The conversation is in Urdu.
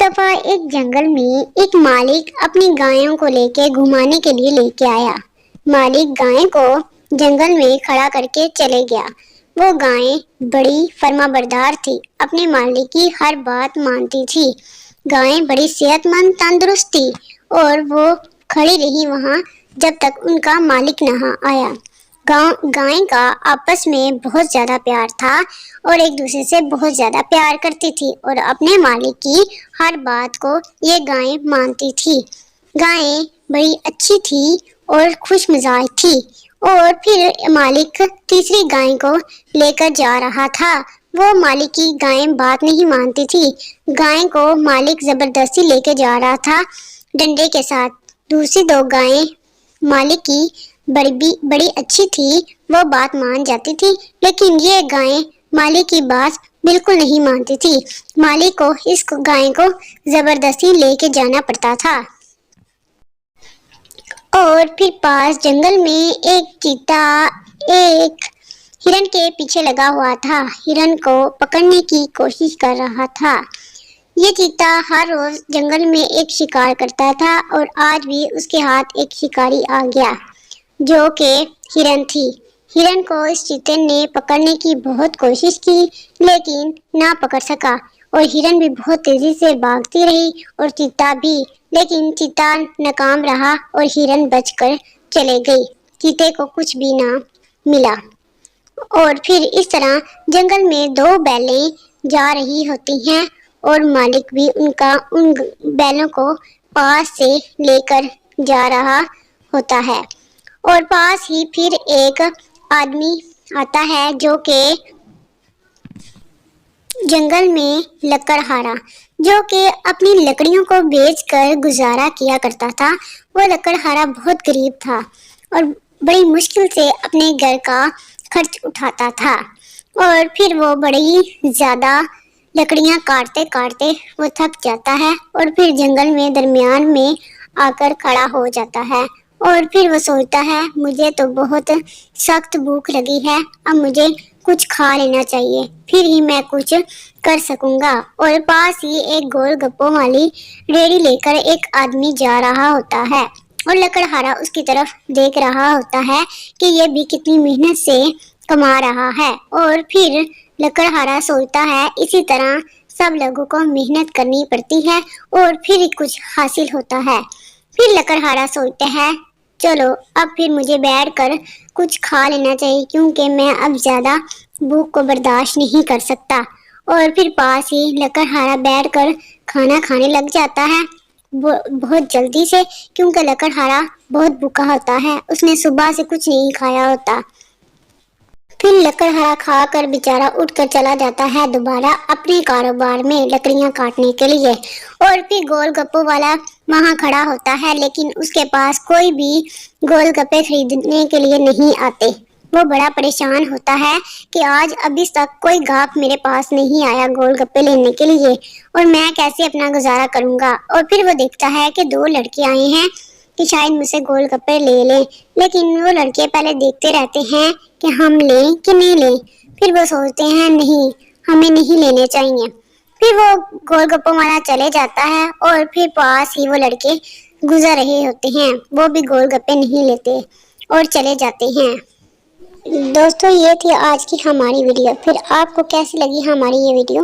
دفعہ ایک جنگل میں ایک مالک اپنی گایوں کو لے کے گھمانے کے لیے لے کے آیا۔ مالک گائیں کو جنگل میں کھڑا کر کے چلے گیا۔ وہ گائیں بڑی فرما بردار تھی، اپنے مالک کی ہر بات مانتی تھی۔ گائیں بڑی صحت مند تندرست تھی اور وہ کھڑی رہی وہاں جب تک ان کا مالک نہ آیا۔ گائیں کا آپس میں بہت زیادہ پیار تھا اور ایک دوسرے سے بہت زیادہ پیار کرتی تھی اور اپنے مالک کی ہر بات کو یہ گائیں مانتی تھی۔ گائیں بڑی اچھی تھی اور خوش مزاج تھی۔ اور پھر مالک تیسری گائیں کو لے کر جا رہا تھا۔ وہ مالک کی گائیں بات نہیں مانتی تھی۔ گائیں کو مالک زبردستی لے کے جا رہا تھا ڈنڈے کے ساتھ۔ دوسری دو گائیں مالک کی بڑی اچھی تھی، وہ بات مان جاتی تھی، لیکن یہ گائیں مالک کی بات بالکل نہیں مانتی تھی۔ مالک کو اس گائیں کو زبردستی لے کے جانا پڑتا تھا۔ اور پھر پاس جنگل میں ایک چیتا ایک ہرن کے پیچھے لگا ہوا تھا، ہرن کو پکڑنے کی کوشش کر رہا تھا۔ یہ چیتا ہر روز جنگل میں ایک شکار کرتا تھا اور آج بھی اس کے ہاتھ ایک شکاری آ گیا جو کہ ہرن تھی۔ ہرن کو اس چیتے نے پکڑنے کی بہت کوشش کی لیکن نہ پکڑ سکا اور ہرن بھی بہت تیزی سے بھاگتی رہی اور چیتا بھی، لیکن چیتا ناکام رہا اور ہرن بچ کر چلے گئی۔ چیتے کو کچھ بھی نہ ملا۔ اور پھر اس طرح جنگل میں دو بیلیں جا رہی ہوتی ہیں اور مالک بھی ان بیلوں کو پاس سے لے کر جا رہا ہوتا ہے۔ اور پاس ہی پھر ایک آدمی آتا ہے جو کہ جنگل میں لکڑہارا، جو کہ اپنی لکڑیوں کو بیچ کر گزارا کیا کرتا تھا۔ وہ لکڑہارا بہت غریب تھا اور بڑی مشکل سے اپنے گھر کا خرچ اٹھاتا تھا۔ اور پھر وہ بڑی زیادہ لکڑیاں کاٹتے کاٹتے وہ تھک جاتا ہے اور پھر جنگل میں درمیان میں آ کر کھڑا ہو جاتا ہے اور پھر وہ سوچتا ہے مجھے تو بہت سخت بھوک لگی ہے، اب مجھے کچھ کھا لینا چاہیے، پھر ہی میں کچھ کر سکوں گا۔ اور پاس ہی ایک گول گپوں والی ریڑھی لے کر ایک آدمی جا رہا ہوتا ہے اور لکڑہارا اس کی طرف دیکھ رہا ہوتا ہے کہ یہ بھی کتنی محنت سے کما رہا ہے۔ اور پھر لکڑہارا سوچتا ہے اسی طرح سب لوگوں کو محنت کرنی پڑتی ہے اور پھر کچھ حاصل ہوتا ہے۔ پھر لکڑہارا سوچتا ہے چلو اب پھر مجھے بیٹھ کر کچھ کھا لینا چاہیے کیونکہ میں اب زیادہ بھوک کو برداشت نہیں کر سکتا۔ اور پھر پاس ہی لکڑہارا بیٹھ کر کھانا کھانے لگ جاتا ہے بہت جلدی سے، کیونکہ لکڑہارا بہت بھوکا ہوتا ہے، اس نے صبح سے کچھ نہیں کھایا ہوتا۔ پھر لکڑہارا کھا کر بیچارہ اٹھ کر چلا جاتا ہے دوبارہ اپنے کاروبار میں لکڑیاں کاٹنے کے لیے۔ اور پھر گول گپوں والا وہاں کھڑا ہوتا ہے لیکن اس کے پاس کوئی بھی گول گپے خریدنے کے لیے نہیں آتے۔ وہ بڑا پریشان ہوتا ہے کہ آج ابھی تک کوئی گاہک میرے پاس نہیں آیا گول گپے لینے کے لیے اور میں کیسے اپنا گزارا کروں گا۔ اور پھر وہ دیکھتا ہے کہ دو لڑکے آئے ہیں کہ شاید مجھ سے گول گپے لے لیں، لیکن وہ لڑکے پہلے دیکھتے رہتے ہیں کہ ہم لیں کہ نہیں لیں، پھر وہ سوچتے ہیں نہیں ہمیں نہیں لینے چاہیے۔ پھر وہ گول گپوں والا چلے جاتا ہے اور پھر پاس ہی وہ لڑکے گزر رہے ہوتے ہیں، وہ بھی گول گپے نہیں لیتے اور چلے جاتے ہیں۔ دوستو یہ تھی آج کی ہماری ویڈیو، پھر آپ کو کیسی لگی ہماری یہ ویڈیو؟